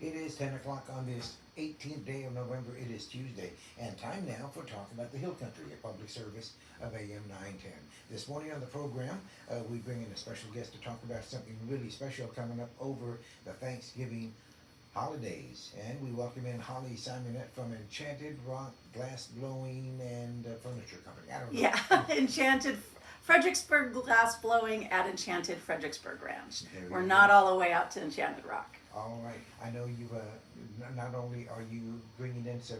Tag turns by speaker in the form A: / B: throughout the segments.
A: It is 10 o'clock on this 18th day of November. It is Tuesday, and time now for Talk About the Hill Country, a public service of AM 910. This morning on the program, we bring in a special guest to talk about something really special coming up over the Thanksgiving holidays. And we welcome in Holly Simonette from Enchanted Glass Blowing and Furniture Company. I don't know.
B: Yeah, Enchanted Fredericksburg Glass Blowing at Enchanted Fredericksburg Ranch. We're not all the way out to Enchanted Rock.
A: All right. I know you've not only are you bringing in some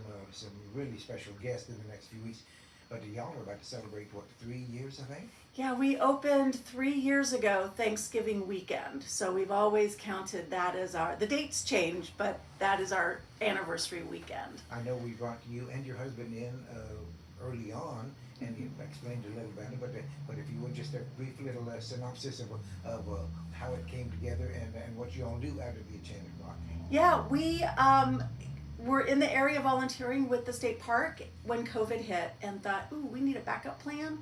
A: really special guests in the next few weeks, but y'all are about to celebrate what, 3 years, I think.
B: Yeah, we opened 3 years ago, Thanksgiving weekend. So we've always counted that as the dates change, but that is our anniversary weekend.
A: I know we brought you and your husband in early on, and you explained a little about it. But if you would just a brief little synopsis of how it came together and what you all do out of the Enchanted Rock.
B: Yeah, we were in the area volunteering with the state park when COVID hit and thought, ooh, we need a backup plan,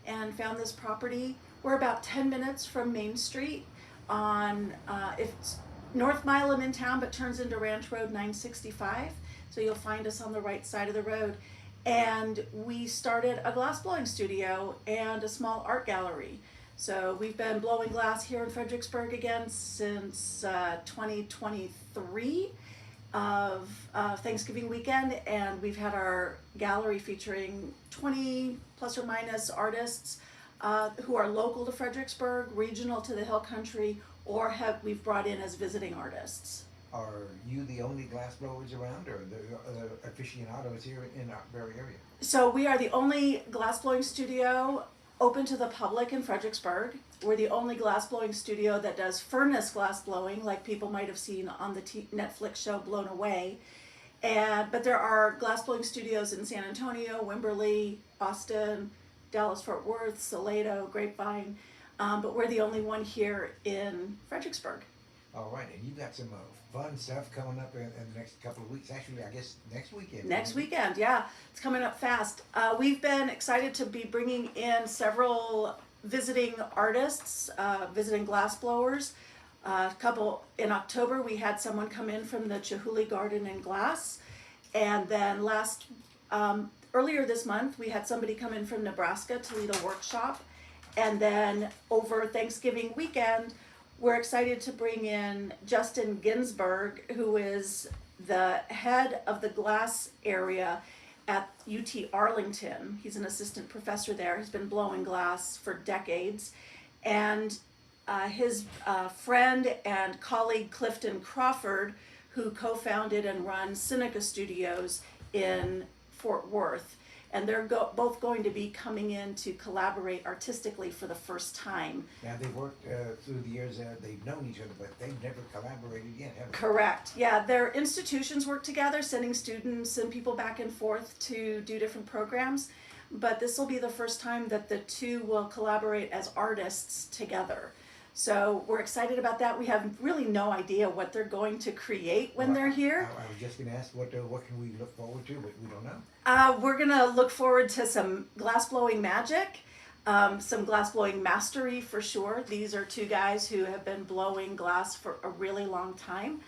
B: and found this property. We're about 10 minutes from Main Street on, it's North Milam in town, but turns into Ranch Road 965. So you'll find us on the right side of the road. And we started a glass blowing studio and a small art gallery. So we've been blowing glass here in Fredericksburg again since 2023 of Thanksgiving weekend, and we've had our gallery featuring 20 plus or minus artists who are local to Fredericksburg, regional to the Hill Country, or we've brought in as visiting artists.
A: Are you the only glass blowers around, or are there other aficionados here in our very area?
B: So we are the only glass blowing studio open to the public in Fredericksburg. We're the only glass blowing studio that does furnace glass blowing, like people might have seen on the Netflix show Blown Away. But there are glass blowing studios in San Antonio, Wimberley, Austin, Dallas-Fort Worth, Salado, Grapevine, but we're the only one here in Fredericksburg.
A: All right, and you've got some fun stuff coming up in the next couple of weeks. Actually, I guess next weekend.
B: Next weekend, yeah. It's coming up fast. We've been excited to be bringing in several visiting artists, visiting glass blowers. A couple in October, we had someone come in from the Chihuly Garden and Glass. And then earlier this month, we had somebody come in from Nebraska to lead a workshop. And then over Thanksgiving weekend, we're excited to bring in Justin Ginsberg, who is the head of the glass area at UT Arlington. He's an assistant professor there. He's been blowing glass for decades. And his friend and colleague Clifton Crawford, who co-founded and runs Seneca Studios in Fort Worth. And they're both going to be coming in to collaborate artistically for the first time.
A: Now, they've worked through the years, they've known each other, but they've never collaborated yet, have they?
B: Correct. Yeah, their institutions work together, sending students and people back and forth to do different programs. But this will be the first time that the two will collaborate as artists together. So we're excited about that. We have really no idea what they're going to create when they're here.
A: I was just going to ask, what can we look forward to, but we don't know.
B: We're going to look forward to some glass blowing magic, some glass blowing mastery for sure. These are two guys who have been blowing glass for a really long time.